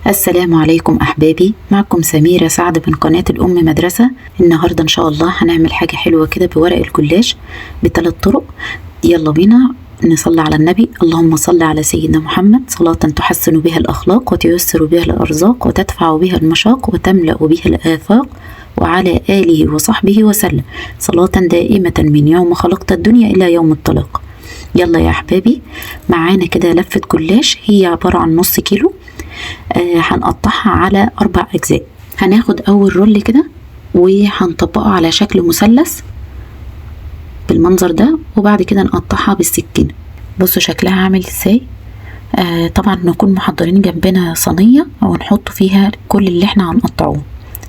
السلام عليكم أحبابي، معكم سميرة سعد من قناة الأم مدرسة. النهاردة إن شاء الله هنعمل حاجة حلوة كده بورق الجلاش ب3 طرق. يلا بينا نصلي على النبي. اللهم صل على سيدنا محمد صلاة تحسن بها الأخلاق وتيسر بها الأرزاق وتدفع بها المشاق وتملأ بها الآفاق، وعلى آله وصحبه وسلم صلاة دائمة من يوم خلقت الدنيا إلى يوم الطلاق. يلا يا أحبابي، معانا كده لفة جلاش، هي عبارة عن نص كيلو. هنقطعها على 4 أجزاء. هناخد أول رول كده وهنطبقه على شكل مثلث بالمنظر ده، وبعد كده نقطعها بالسكينة. بصوا شكلها عامل ازاي. طبعا نكون محضرين جنبنا صينية ونحط فيها كل اللي احنا هنقطعوه.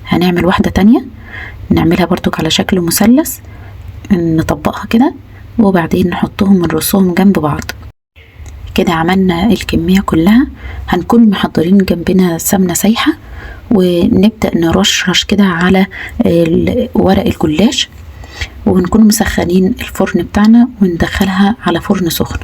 هنعمل واحدة تانية نعملها برضك على شكل مثلث، نطبقها كده وبعدين نحطهم ونرصهم جنب بعض. كده عملنا الكمية كلها. هنكون محضرين جنبنا سمنة سايحة ونبدأ نرشرش كده على ورق الجلاش، ونكون مسخنين الفرن بتاعنا وندخلها على فرن سخن.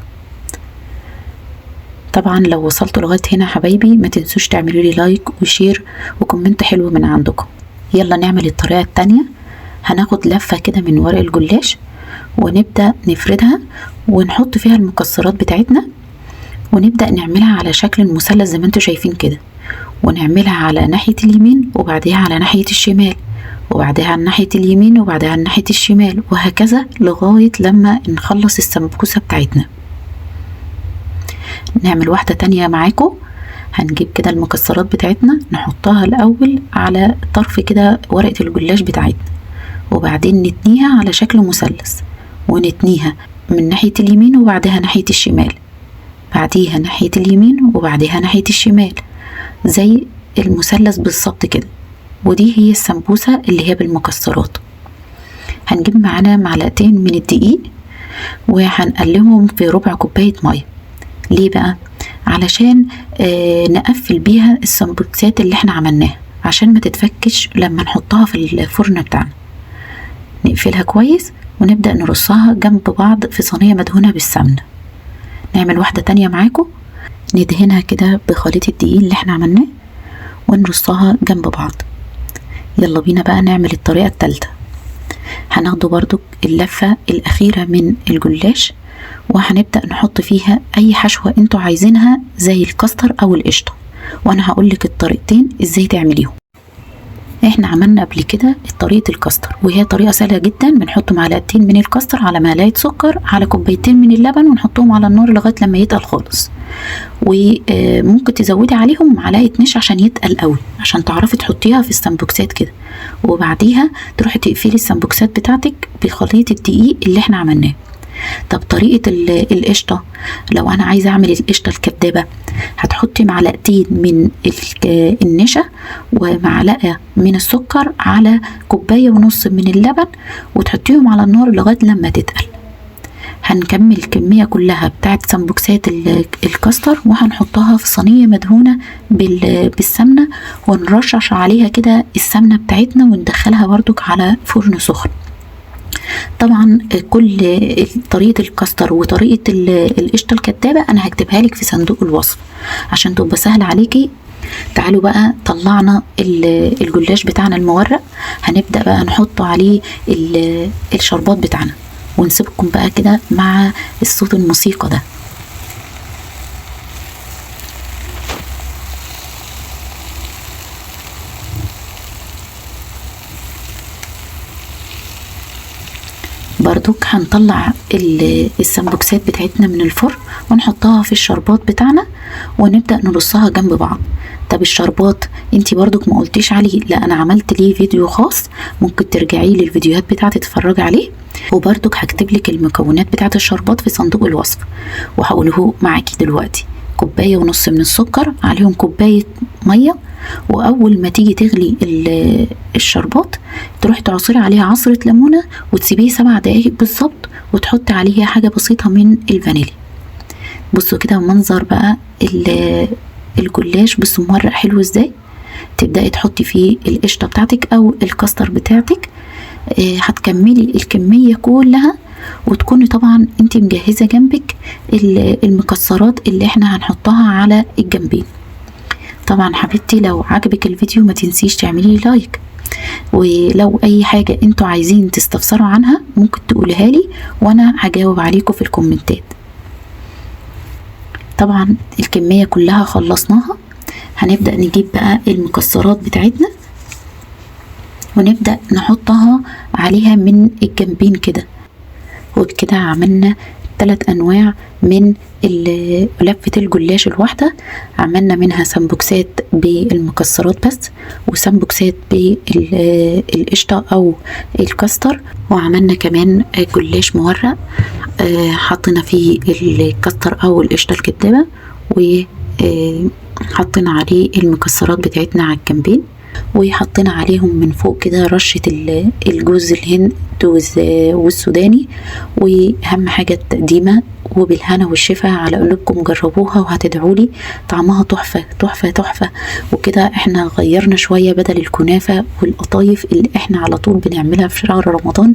طبعا لو وصلتوا لغاية هنا حبايبي ما تنسوش تعملوا لي لايك وشير وكومنت حلو من عندكم. يلا نعمل الطريقة التانية. هناخد لفة كده من ورق الجلاش ونبدأ نفردها ونحط فيها المكسرات بتاعتنا، ونبدأ نعملها على شكل مثلث زي ما انتوا شايفين كده، ونعملها على ناحية اليمين وبعدها على ناحية الشمال، وبعدها على ناحية اليمين وبعدها على ناحية الشمال، وهكذا لغاية لما نخلص السمبوسة بتاعتنا. نعمل واحدة تانية معاكم. هنجيب كده المكسرات بتاعتنا نحطها الأول على طرف كده ورقة الجلاش بتاعتنا، وبعدين نتنيها على شكل مثلث، ونتنيها من ناحية اليمين وبعدها ناحية الشمال، بعديها ناحية اليمين وبعدها ناحية الشمال، زي المثلث بالظبط كده. ودي هي السمبوسة اللي هي بالمكسرات. هنجيب معانا معلقتين من الدقيق وهنقلبهم في ربع كوباية مية. ليه بقى؟ علشان نقفل بيها السمبوسات اللي احنا عملناها، عشان ما تتفكش لما نحطها في الفرن بتاعنا. نقفلها كويس ونبدأ نرصها جنب بعض في صينية مدهونة بالسمنة. نعمل واحدة تانية معاكم، ندهنها كده بخليط الدقيق اللي احنا عملناه ونرصها جنب بعض. يلا بينا بقى نعمل الطريقة التالتة. هناخده برضو اللفة الأخيرة من الجلاش وهنبدأ نحط فيها أي حشوة انتوا عايزينها زي الكاستر أو القشطة، وأنا هقولك الطريقتين ازاي تعمليهم. احنا عملنا قبل كده طريقة الكاستر، وهي طريقة سهلة جدا. بنحط معلقتين من الكاستر على معلقة سكر على كوبايتين من اللبن ونحطهم على النار لغاية لما يتقل خالص، وممكن تزودي عليهم معلقة نشا عشان يتقل قوي، عشان تعرفي تحطيها في السمبوكسات كده. وبعديها تروحي تقفلي السمبوكسات بتاعتك بخليط الدقيق اللي احنا عملناه. طب طريقة القشطة، لو أنا عايزة أعمل القشطة الكدابة هتحطي معلقتين من النشا ومعلقة من السكر على 1.5 كوباية من اللبن وتحطيهم على النار لغاية لما تتقل. هنكمل الكمية كلها بتاعت سمبوكسات الكاستر وهنحطها في صينية مدهونة بالسمنة، ونرشش عليها كده السمنة بتاعتنا وندخلها برضك على فرن سخن. طبعا كل طريقة الكاستر وطريقة القشطة الكدابة انا هكتبها لك في صندوق الوصف عشان تبقى سهل عليكي. تعالوا بقى، طلعنا الجلاش بتاعنا المورق، هنبدأ بقى نحط عليه الشربات بتاعنا، ونسيبكم بقى كده مع الصوت الموسيقى ده. برضك هنطلع السمبوكسات بتاعتنا من الفرن ونحطها في الشربات بتاعنا ونبدأ نرصها جنب بعض. طب الشربات انتي برضك ما قلتيش عليه، لا انا عملت ليه فيديو خاص، ممكن ترجعي للفيديوهات بتاعتي تتفرجي عليه. وبرضك هكتب لك المكونات بتاعت الشربات في صندوق الوصف وهقوله معاكي دلوقتي. 1.5 كوباية من السكر عليهم 1 كوباية مية، واول ما تيجي تغلي الشربات تروحي تعصري عليها عصرة ليمونة وتسيبيه 7 دقايق بالظبط، وتحطي عليها حاجة بسيطة من الفانيليا. بصوا كده منظر بقى الجلاش، بصوا مورق حلو ازاي. تبدأي تحطي فيه القشطة بتاعتك او الكاستر بتاعتك. هتكملي الكمية كلها، وتكوني طبعا انت مجهزة جنبك المكسرات اللي احنا هنحطها على الجنبين. طبعا حبيبتي لو عجبك الفيديو ما تنسيش تعملي لايك، ولو اي حاجة انتوا عايزين تستفسروا عنها ممكن تقولها لي وانا هجاوب عليكم في الكومنتات. طبعا الكمية كلها خلصناها. هنبدأ نجيب بقى المكسرات بتاعتنا ونبدأ نحطها عليها من الجنبين كده، وبكده عملنا 3 أنواع من لفة الجلاش الواحدة. عملنا منها سمبوكسات بالمكسرات بس، وسمبوكسات بالقشطة أو الكاستر، وعملنا كمان جلاش مورق حطينا فيه الكاستر أو القشطة الكدابة، وحطينا عليه المكسرات بتاعتنا على الجنبين، وحطينا عليهم من فوق كده رشة الجوز الهند والسوداني. واهم حاجة التقديمة، وبالهنا والشفا على قلوبكم، جربوها وهتدعولي، طعمها تحفة تحفة تحفة. وكده احنا غيرنا شوية، بدل الكنافة والقطايف اللي احنا على طول بنعملها في شهر رمضان،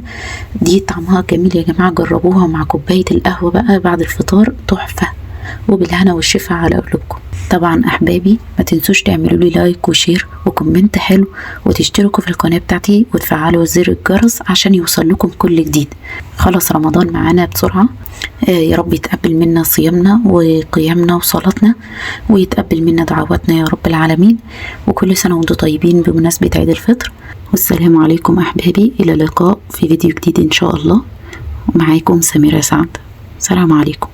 دي طعمها جميل يا جماعة، جربوها مع كوباية القهوة بقى بعد الفطار، تحفة. وبالهنا والشفا على قلوبكم. طبعا احبابي ما تنسوش تعملوا لي لايك وشير وكومنت حلو، وتشتركوا في القناة بتاعتي وتفعلوا زر الجرس عشان يوصل لكم كل جديد. خلاص رمضان معانا بسرعة، يا رب يتقبل منا صيامنا وقيامنا وصلاتنا، ويتقبل منا دعواتنا يا رب العالمين. وكل سنة وانتم طيبين بمناسبة عيد الفطر. والسلام عليكم احبابي، الى اللقاء في فيديو جديد ان شاء الله. ومعاكم سميرة سعد. السلام عليكم.